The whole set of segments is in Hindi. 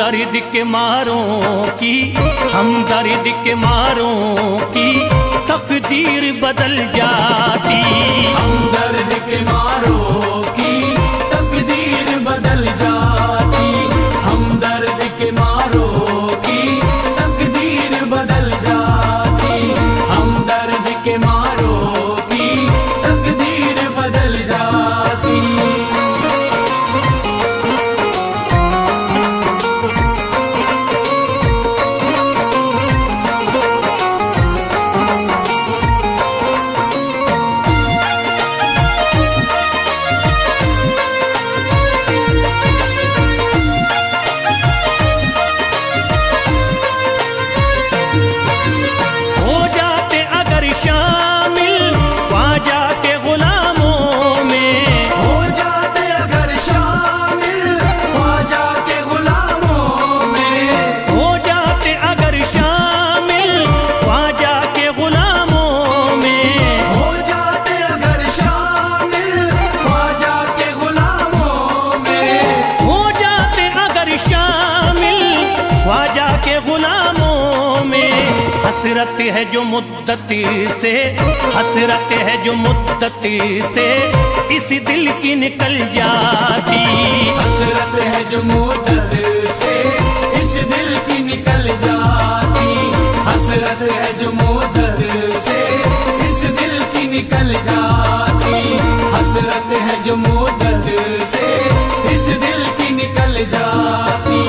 दर्द के मारों की, हम दर्द के मारों की तकदीर बदल जाती। हम दर्द के मारों की तकदीर बदल जाती। हम दर्द के मारों की तकदीर बदल जाती। हम दर्द के मारों की तकदीर बदल जाती। हसरत है जो मुद्दती से, हसरत है जो मुद्दती से इस दिल की निकल जाती। हसरत है जो मुद्दत से इस दिल की निकल जाती। हसरत है जो मुद्दत से इस दिल की निकल जाती। हसरत है जो मुद्दत से इस दिल की निकल जाती।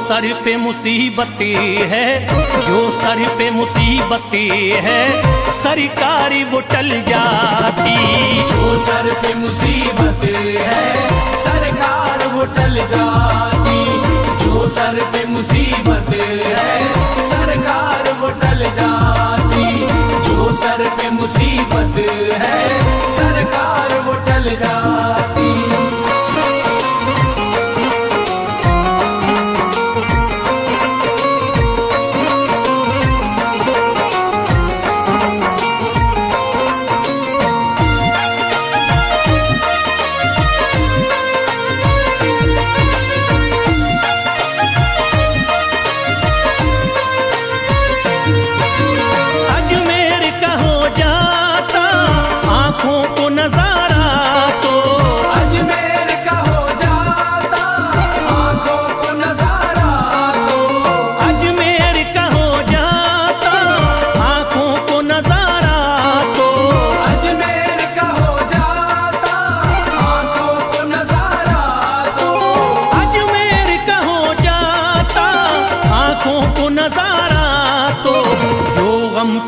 सर पे मुसीबती है, जो सर पे मुसीबती है सरकारी वो टल जाती। जो सर पे मुसीबत है सरकार वो टल जाती। जो सर पे मुसीबत है सरकार वो टल जाती। जो सर पे मुसीबत है सरकार वो टल जाती।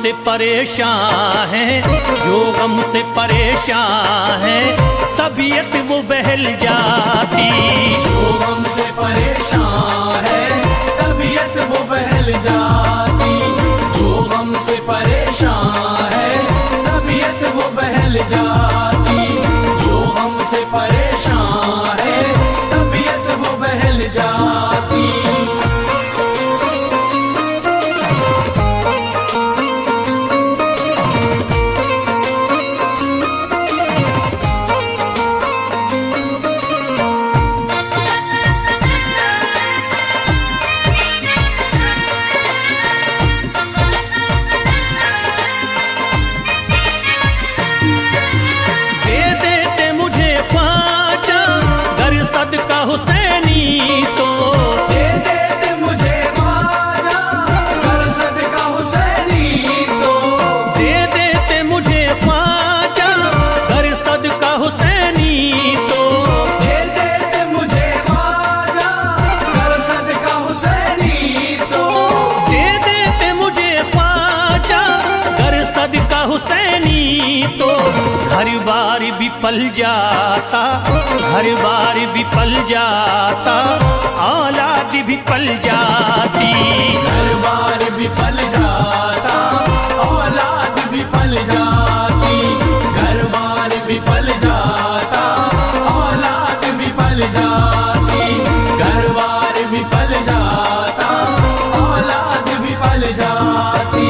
से परेशान है, जो गम से परेशान है तबीयत वो बहल जाती। जो गम से परेशान है तबीयत वो बहल जाती। जो गम से परेशान है तबीयत वो बहल जाती। जो गम से परेशान है तबीयत वो बहल जाती। हर बार विफल जाता, हर बार विफल जाता, औलाद विफल जाती। हर बार विफल जाता, औलाद विफल जाती। घर बार विफल जाता, औलाद विफल जाती। घर बार विफल जाता, औलाद विफल जाती।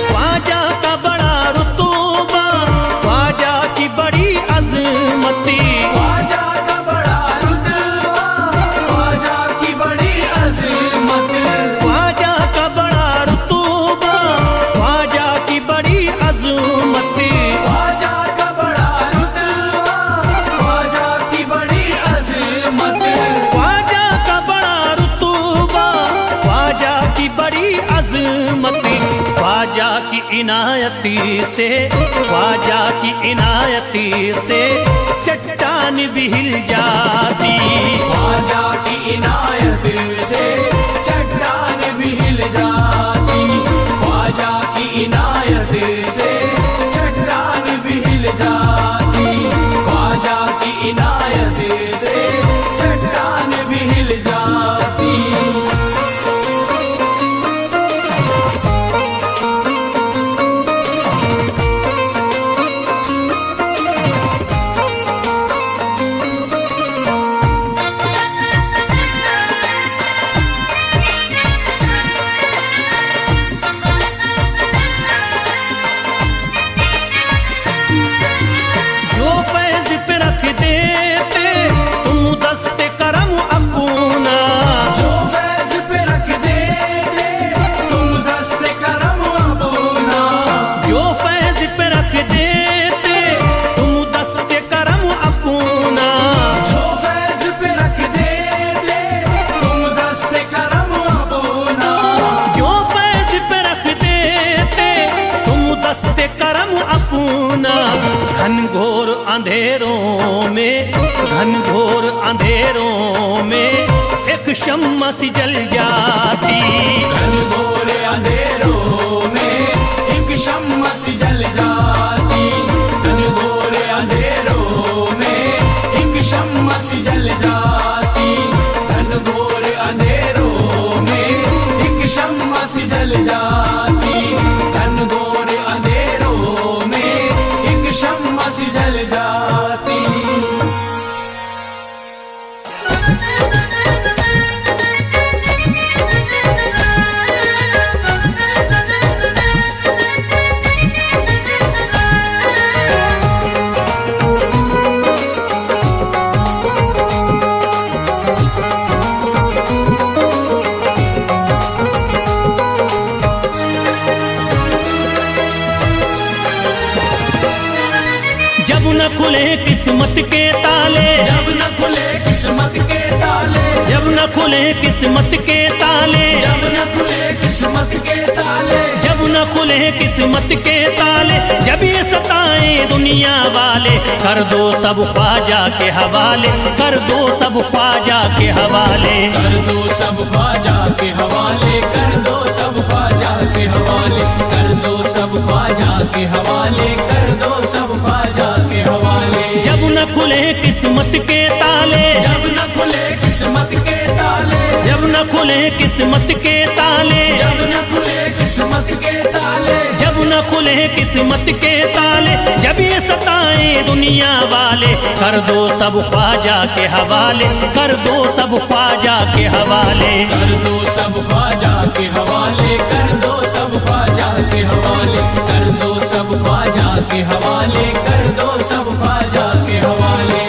ख्वाजा का बड़ा रुतबा, ख्वाजा की बड़ी अजमती, ख्वाजा का बड़ा रुतबा, ख्वाजा की बड़ी अज़मत। ख्वाजा का बड़ा रुतबा, ख्वाजा की बड़ी अजमती। ख्वाजा का बड़ा रुतबा, ख्वाजा की बड़ी अज़मत। ख्वाजा का बड़ा रुतबा, ख्वाजा की बड़ी अजमती। ख्वाजा की इनायती से, ख्वाजा की इनायती से चट्टान भी हिल जाती। ख्वाजा की इनायत से चट्टान भी हिल जाती। ख्वाजा की इनायत से चट्टान भी हिल जाती। ख्वाजा की इनायत से चट्टान भी हिल जाती। जो फैज पे रख देते तुम दस्ते करम अपना, जो फैज पे रख देते तुम दस्ते करम अपना। जो फैज पे रख देते तुम दस्ते करम अपना। जो फैज पे रख देते तुम दस्ते करम अपना। जो फैज पे रख देते तुम दस्ते करम अपना। घनघोर अंधेरों में, घनघोर अंधेरों में एक शम्मा सी जल जाती। घनघोर अंधेरों में एक शम्मा सी जल जाती। घनघोर अंधेरों में एक शम्मा सी जल जाती। घनघोर अंधेरों में एक शम्मा सी जल जाती। घनघोर अंधेरों में एक शम्मा सी जल जाती। जब न खुले किस्मत के ताले, जब न खुले किस्मत के ताले। जब न खुले किस्मत के ताले, जब न खुले किस्मत के ताले। जब न खुले किस्मत के ताले, जब ये सताए दुनिया वाले, कर दो सब ख्वाजा के हवाले, कर दो सब ख्वाजा के हवाले। कर दो सब ख्वाजा के हवाले। कर दो सब ख्वाजा के हवाले। कर दो सब ख्वाजा के हवाले। कर दो सब ख्वाजा के हवाले। जब न खुले किस्मत के ताले, जब न खुले किस्मत के ताले। जब न खुले किस्मत के ताले, जब न खुले किस्मत के ताले। जब न खुले किस्मत के ताले, जब ये सताए दुनिया वाले, कर दो सब ख्वाजा के हवाले, कर दो सब ख्वाजा के हवाले। कर दो सब ख्वाजा के हवाले। कर दो सब ख्वाजा के हवाले। कर दो सब ख्वाजा के हवाले। कर दो सब ख्वाजा के हवाले।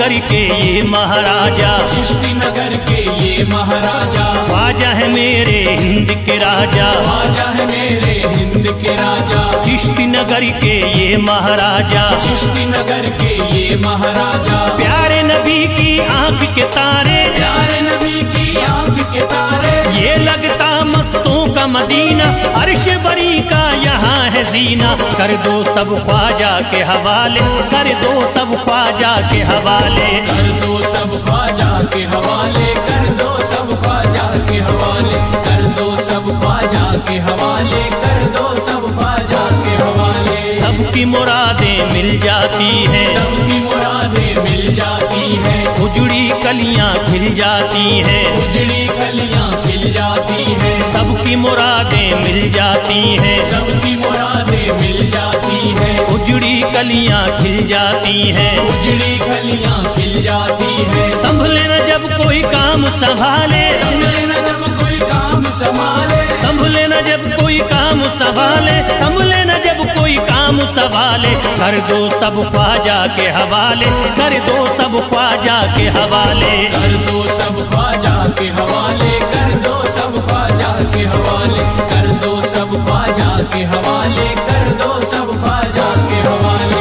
नगर के ये महाराजा, चिश्ती नगर के ये महाराजा, ख्वाजा है मेरे हिंद के राजा, ख्वाजा है मेरे हिंद के राजा, चिश्ती नगर के ये महाराजा, चिश्ती नगर के ये महाराजा, प्यारे नबी की आंख के तारे, प्यारे नबी की आंख के तारे, ये लगता मस्तों का मदीना, अर्श बरी का यहाँ है जीना। कर दो सब ख्वाजा के हवाले, कर दो सब ख्वाजा के हवाले, कर दो सब ख्वाजा के हवाले, कर दो सब ख्वाजा के हवाले, कर दो सब ख्वाजा के हवाले, कर दो सब ख्वाजा के हवाले। सबकी मुरादें मिल जाती हैं, सबकी मुरादें मिल जाती हैं, उजड़ी कलियां खिल जाती हैं, उजड़ी कलियां खिल जाती हैं, सबकी मुरादें मिल जाती हैं, सबकी मुरादें मिल जाती हैं, उजड़ी कलियां खिल जाती हैं, उजड़ी कलियां खिल जाती हैं। संभले न जब कोई काम संभाले, संभले न जब कोई काम संभाले, संभले न जब कोई काम संभाले, संभले न जब कोई काम संभाले, कर दो सब ख्वाजा के हवाले, कर दो सब ख्वाजा के हवाले, कर दो सब ख्वाजा के हवाले, कर दो सब ख्वाजा के हवाले, कर दो सब ख्वाजा के हवाले, कर दो सब ख्वाजा के हवाले।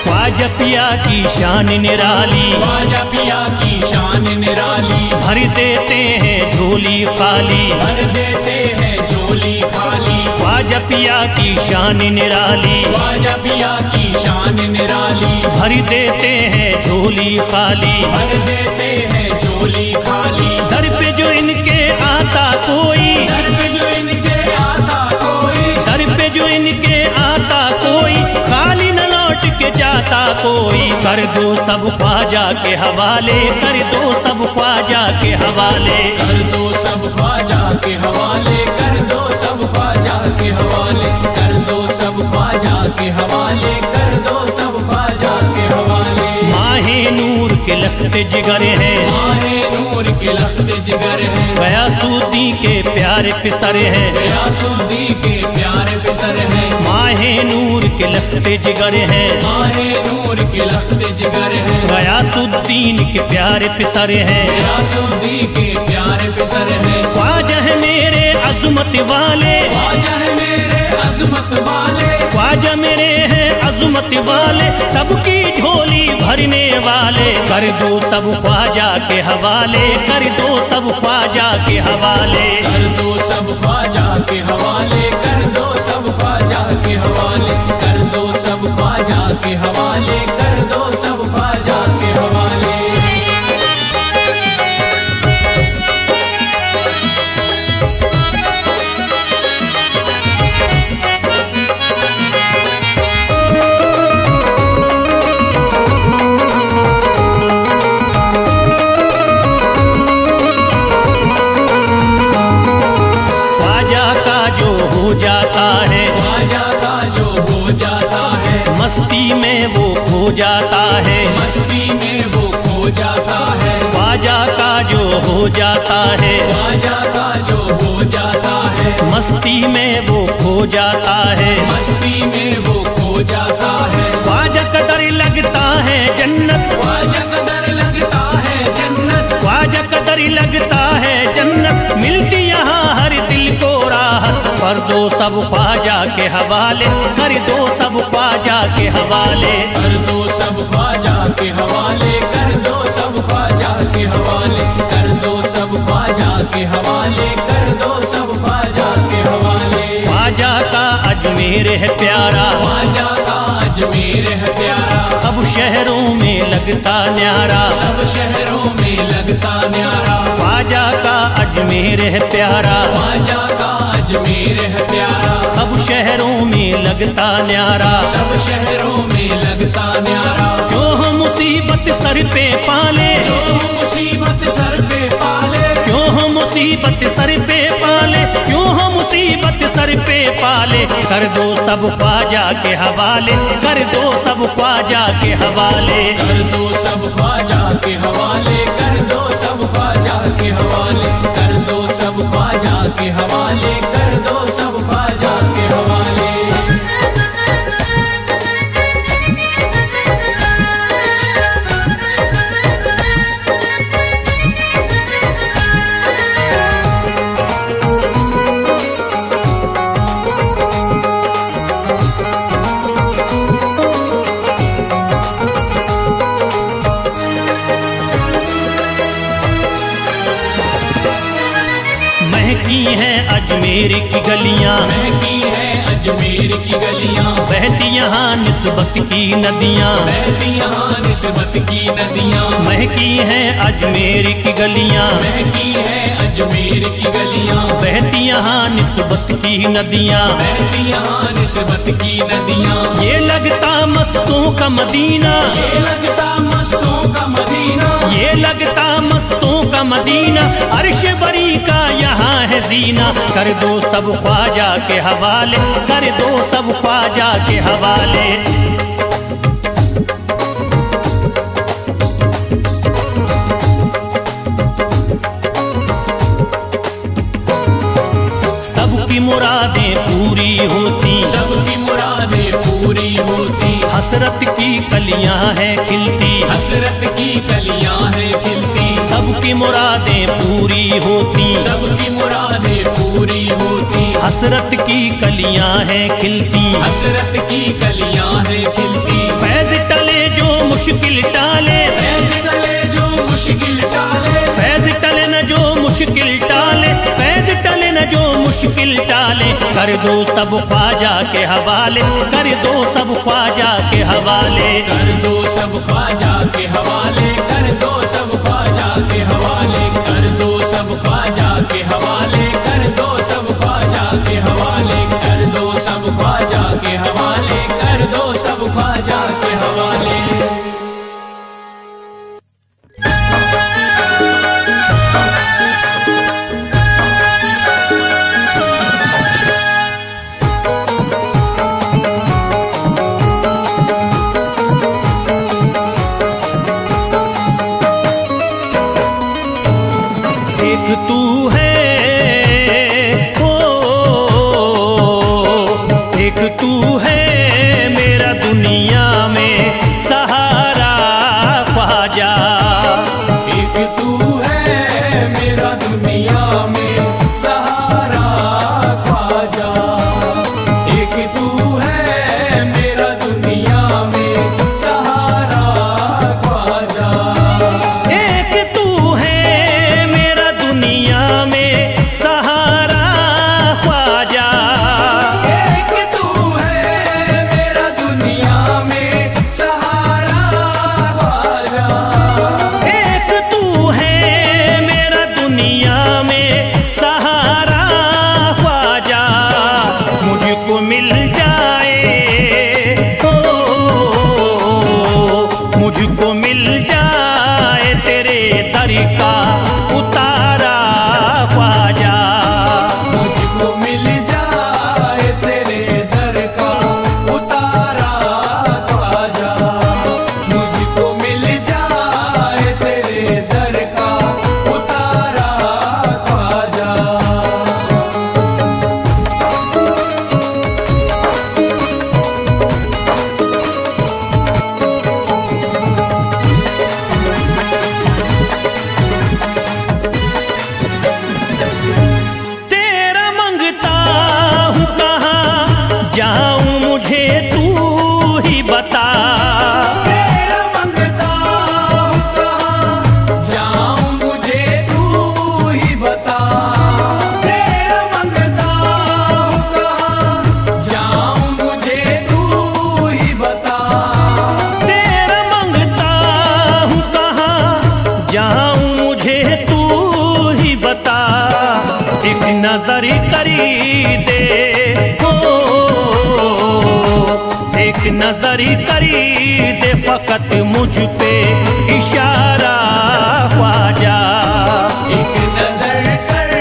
ख्वाजा पिया की शान निराली, ख्वाजा पिया की शान निराली, भर देते हैं झोली खाली, भर देते हैं झोली खाली, ख्वाजा पिया की शान निराली, ख्वाजा पिया की शान निराली, भर देते हैं झोली खाली, भर देते हैं झोली खाली। दर पे जो इनके आता कोई, दर पे जो इनके आता कोई, दर पे जो इनके आता कोई, खाली न लौट के जाता कोई, कर दो सब ख्वाजा के हवाले, कर दो सब ख्वाजा के हवाले, कर दो सब ख्वाजा के हवाले, कर दो सब ख्वाजा के हवाले, कर दो सब ख्वाजा के हवाले, कर दो सब ख्वाजा के हवाले। माहे नूर के लखते जिगर हैं, माहे नूर के लखते जिगर हैं, गयासुद्दीन के प्यारे पिसर हैं, गयासुद्दीन के प्यारे पिसर हैं, माहे नूर के लखते जिगर हैं, माहे नूर के लखते जिगर हैं, गयासुद्दीन के प्यारे पिसर हैं, गयासुद्दीन के प्यारे पिसर हैं। ख्वाजा है मेरे अज़मत वाले, ख्वाजा है मेरे अज़मत वाले, ख्वाजा मेरे हैं अज़मत वाले, सबकी झोली भरने वाले, कर दो सब ख्वाजा के हवाले, कर दो सब ख्वाजा के हवाले, कर दो सब ख्वाजा के हवाले, कर दो सब ख्वाजा के हवाले, कर दो सब ख्वाजा के हवाले, कर दो सब ख्वाजा के हवाले। जाता है, ख्वाजा का जो हो जाता है, मस्ती में वो खो जाता है, मस्ती में वो खो जाता है, ख्वाजा का जो हो जाता है, ख्वाजा का जो हो जाता है, मस्ती में वो खो जाता है, मस्ती में वो खो जाता है। ख्वाजा कदर लगता है जन्नत, ख्वाजा कदर लगता है जन्नत, ख्वाजा कदर लगता है जन्नत, मिलती यहाँ हर दिल को राहत, कर दो सब ख्वाजा के हवाले, कर दो सब ख्वाजा के हवाले, कर दो सब ख्वाजा के हवाले, कर दो सब ख्वाजा के हवाले, कर दो सब ख्वाजा के हवाले, कर दो सब ख्वाजा के हवाले। ख्वाजा का अजमेर है प्यारा, ख्वाजा का अजमेर है प्यारा, सब शहरों में लगता न्यारा, सब शहरों में लगता न्यारा, ख्वाजा का अजमेर है प्यारा, ख्वाजा का अजमेर है प्यारा, सब शहरों में लगता न्यारा, सब शहरों में लगता न्यारा। जो हम मुसीबत सर पे पाले, जो मुसीबत सर पे पाले, क्यों हम मुसीबत मुसीबत सर पे पाले, क्यों हो मुसीबत सर पे पाले, कर दो सब ख्वाजा के हवाले, कर दो सब ख्वाजा के हवाले। कर दो सब ख्वाजा के हवाले, कर दो सब ख्वाजा के हवाले, कर दो सब ख्वाजा के हवाले, कर दो सब ख्वाजा के हवाले। महकी हैं अजमेर की गलियां, महकी है अजमेर की गलियां, बहती यहाँ निस्बत की नदियां, बहती यहाँ निस्बत की नदियां, महकी हैं अजमेर की गलियां, महकी है अजमेर की गलियां, बहती यहाँ निस्बत की नदियां, बहती यहाँ निस्बत की नदियां। ये लगता मस्तों का मदीना, ये लगता मस्तों का मदीना, ये लगता मस्तों का मदीना, अर्श बरी का यहाँ है जीना, कर दो सब ख्वाजा के हवाले, कर दो सब ख्वाजा के हवाले। सबकी मुरादें पूरी होती, सबकी मुरादें पूरी होती, हसरत की कलियां हैं खिलती, हसरत की कलियां हैं खिलती, सबकी मुरादें पूरी होती, सबकी मुरादें पूरी होती, हसरत की कलियां हैं खिलती, हसरत की कलियां हैं खिलती। फैज टले जो मुश्किल टाले, फैज टले जो मुश्किल टाले, फैज टले न जो मुश्किल टाले, फैज टले न जो मुश्किल टाले, कर दो सब ख्वाजा के हवाले, कर दो सब ख्वाजा के हवाले। कर दो सब ख्वाजा के हवाले, कर दो सब ख्वाजा के हवाले, कर दो सब ख्वाजा के हवाले, कर दो सब ख्वाजा के हवाले, कर दो सब ख्वाजा के हवाले, कर दो सब ख्वाजा के हवाले। एक तू है ओ, एक तू है मेरा दुनिया में सहारा ख्वाजा, एक तू है मेरा दुनिया में सहारा ख्वाजा, एक तू है मेरा दुनिया में सहारा ख्वाजा, एक तू है मेरा दुनिया में सहारा ख्वाजा, एक तू है मेरा दुनिया में सहारा ख्वाजा, एक तू है मेरा दुनिया में सहारा ख्वाजा, मुझको मिल जाए ओ, मुझको मिल जाए तेरे दर का उतारा ख्वाजा, मुझको मिल जाए तेरे दर का उतारा ख्वाजा, मुझको मिल जाए तेरे दर का उतारा ख्वाजा। तेरा मंगता हूँ कहाँ जाऊँ मुझे तू ही बता, तेरा मंगता हूँ कहाँ जाऊँ मुझे तू ही बता, तेरा मंगता हूँ कहाँ जाऊँ मुझे तू ही बता, तेरा मंगता हूँ कहाँ जाऊँ मुझे तू ही बता, एक नजर करी दे हो, एक नजर करी दे फकत मुझ पे इशारा ख्वाजा, एक नजर कर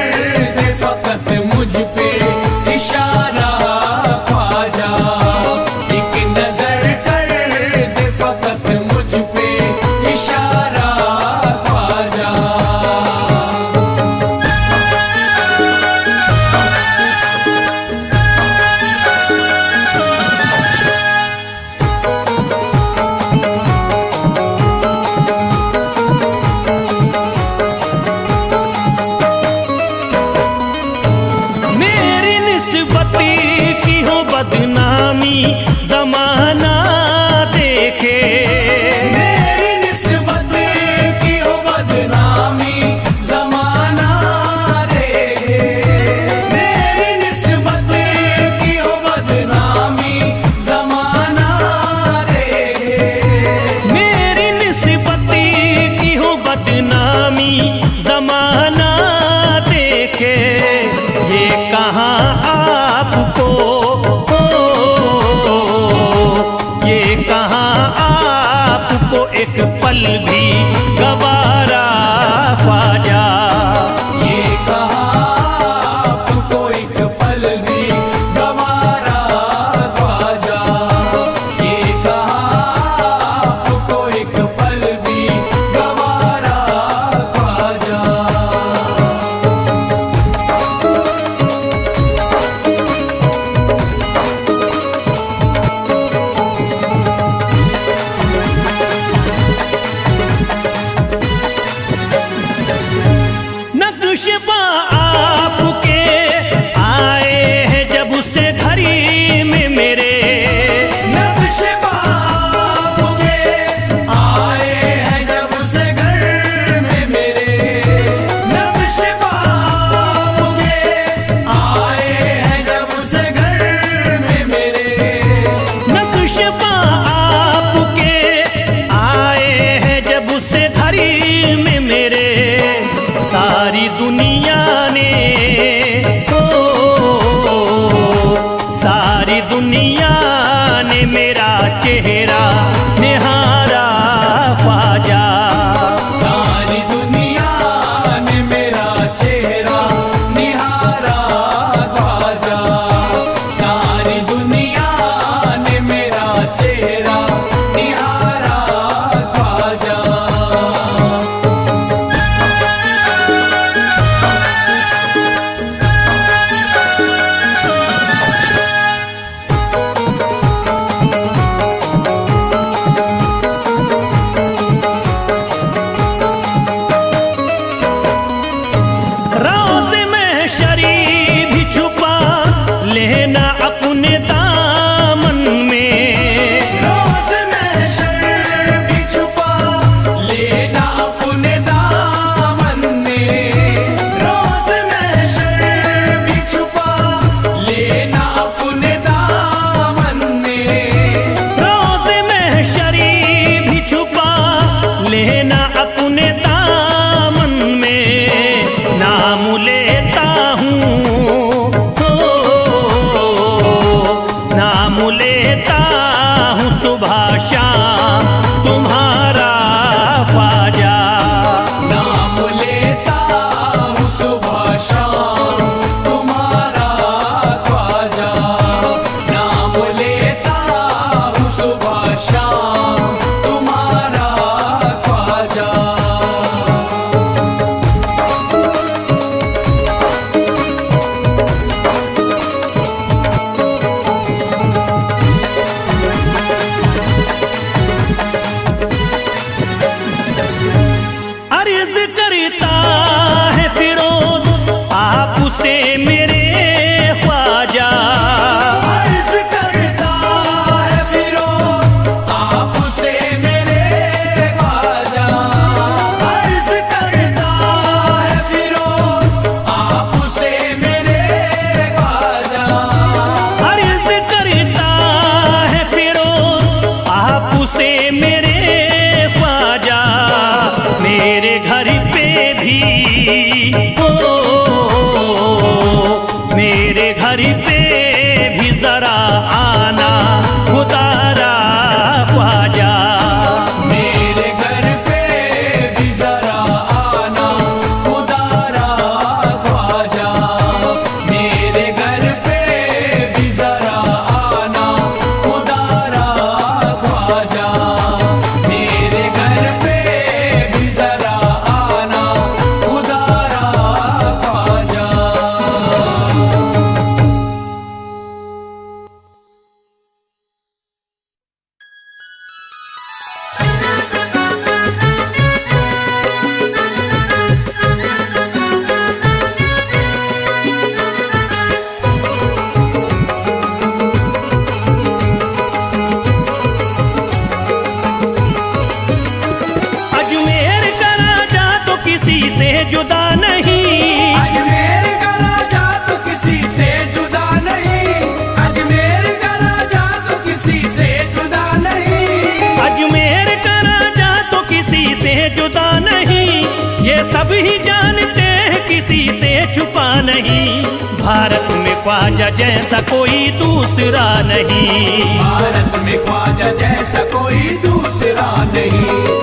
एक पल भी गवारा ख्वाजा। ये कहा आपको एक पल भी गवारा ख्वाजा। ये कहा आपको एक पल भी गवारा ख्वाजा। नक्शबा आपके आए हैं जब से घड़ी में मेरे, नक्शबा आपके आए हैं जब से घर में मेरे। नक्शबा आपके आए हैं जब से घर में मेरे। नक्शबा आपके आए हैं जब से घड़ी में मेरे। सारी दुनिया ने सारी दुनिया ने मेरा चेहरा निहारा ख्वाजा। सारी दुनिया ने मेरा चेहरा निहारा ख्वाजा। सारी दुनिया ने मेरा चेहरा निहारा ख्वाजा। रोज़ में शरीर भी छुपा लेना अपने दामन में। रोज़ में शर्म भी छुपा लेना अपने दामन में। रोज़ में शर्म भी छुपा लेना अपने दामन में। रोज़ में शरीर भी छुपा लेना अपने दामन में। नाम लेता हूँ नाम लेता हूँ सुबह शाम तुम्हारा ख्वाजा। नाम लेता हूँ सुबह शाम तुम्हारा ख्वाजा। नाम लेता हूँ सुबह शाम तुम्हारा ख्वाजा। अर्ज करता है फिरोज आपसे मेरे ख्वाजा। अर्ज करता है फिरोज आपसे मेरे ख्वाजा। अर्ज करता है फिरोज आपसे मेरे ख्वाजा। अर्ज करता है फिरोज आपसे मेरे ख्वाजा। मेरे घर पे भी मेरे घर पे भी जरा आना खुदारा ख्वाजा। मेरे घर पे भी जरा आना खुदारा ख्वाजा। मेरे घर पे भी जरा आना खुदारा ख्वाजा। मेरे घर पे भी जरा आना खुदारा ख्वाजा। अजमेर का राजा तो किसी से जुदा नहीं। अजमेर का राजा तो किसी से जुदा नहीं। अजमेर का राजा तो किसी से जुदा नहीं। अजमेर का राजा तो किसी से जुदा नहीं। ये सब ही जानते हैं किसी से छुपा नहीं। भारत में ख्वाजा जैसा कोई दूसरा नहीं। भारत में ख्वाजा जैसा कोई दूसरा नहीं।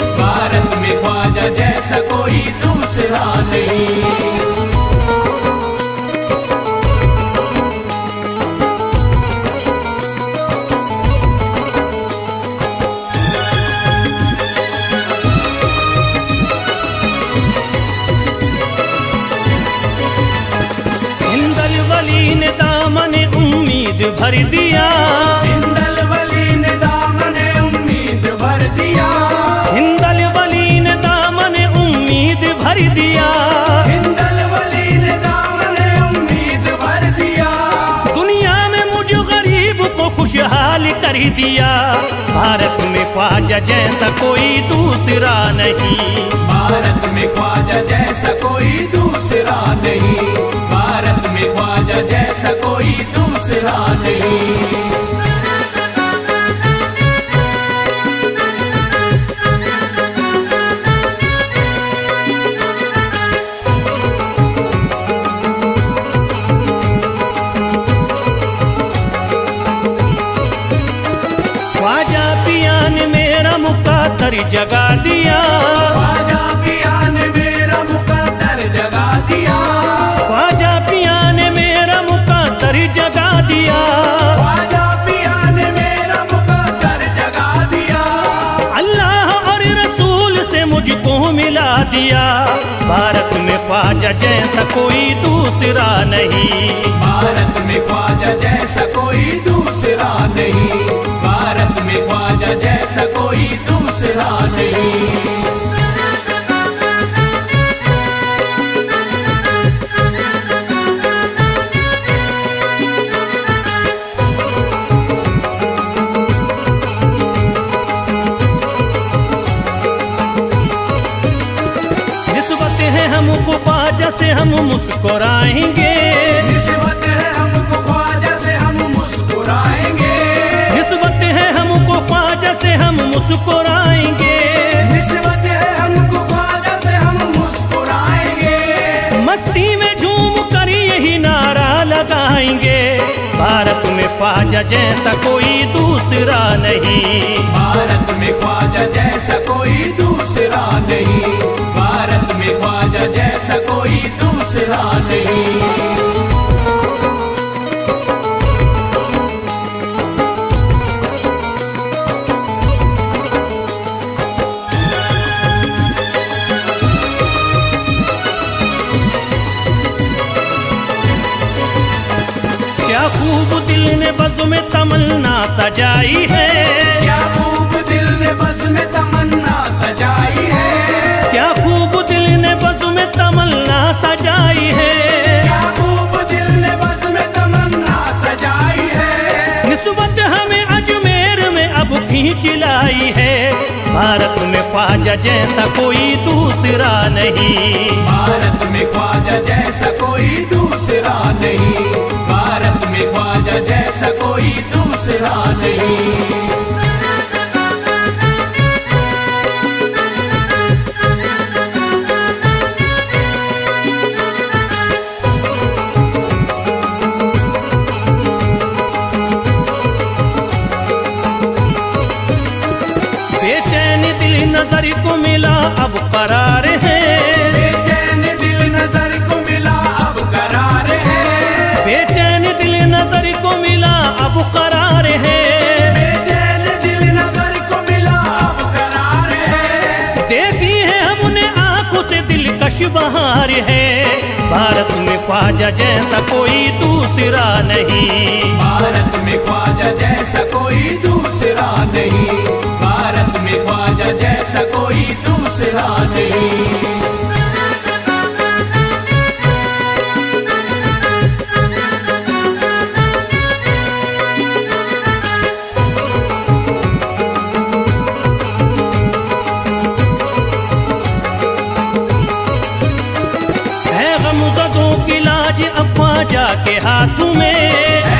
उम्मीद भर दिया। हिंदल वली ने दामने उम्मीद भर दिया। हिंदल वली ने दामने उम्मीद भर दिया। हिंदल वली ने दामने उम्मीद भर दिया। दुनिया में मुझ गरीब को खुशहाल कर दिया। भारत में ख्वाजा जैसा कोई दूसरा नहीं। भारत में ख्वाजा जैसा कोई दूसरा नहीं। भारत में ख्वाजा जैसा कोई दूसरा नहीं। ख्वाजा पिया ने मेरा मुकद्दर जगा दिया। ख्वाजा पिया ने मेरा मुकद्दर जगा दिया। ख्वाजा पिया ने मेरा मुकद्दर जगा दिया। ख्वाजा पिया ने मेरा मुकद्दर जगा दिया। अल्लाह और रसूल से मुझको मिला दिया। भारत में ख्वाजा जैसा कोई दूसरा नहीं। भारत में ख्वाजा जैसा कोई दूसरा नहीं। भारत में ख्वाजा जैसा कोई दूसरा नहीं। निस्बत है हमको ख्वाजा से हम मुस्कुराएंगे। निस्बत है हमको ख्वाजा से हम मुस्कुराएंगे। निस्बत है हमको ख्वाजा से हम मुस्कुराएंगे। निस्बत है हमको ख्वाजा से हम मुस्कुराएंगे। मस्ती में झूम कर यही नारा लगाएंगे। भारत में ख्वाजा जैसा कोई दूसरा नहीं। भारत में ख्वाजा जैसा कोई दूसरा नहीं। भारत में ख्वाजा जैसा कोई दूसरा नहीं। क्या खूब दिल ने बज़्म में तमन्ना सजाई है। क्या खूब दिल ने बज़्म में तमन्ना सजाई है। क्या खूब दिल ने बज़्म में तमन्ना सजाई है। क्या खूब दिल ने बज़्म में तमन्ना सजाई है। निस्बत हमें अजमेर में अब खींच लाई है। भारत में ख्वाजा जैसा कोई दूसरा नहीं। भारत में ख्वाजा जैसा कोई दूसरा नहीं। भारत में ख्वाजा जैसा कोई दूसरा नहीं। बेचैन दिल नजर को मिला अब करार है। बेचैन दिल नजर को मिला अब करार है। बेचैन दिल नजर को मिला अब करार है। बेचैन दिल नजर को मिला अब करार है। देखी है हमने आंखों से दिलकश बहार है। भारत में ख्वाजा जैसा कोई दूसरा नहीं। भारत में ख्वाजा जैसा कोई दूसरा नहीं। भारत में ख्वाजा जैसा कोई दूसरा नहीं। है गमज़दों की लाज अब ख्वाजा के हाथों में।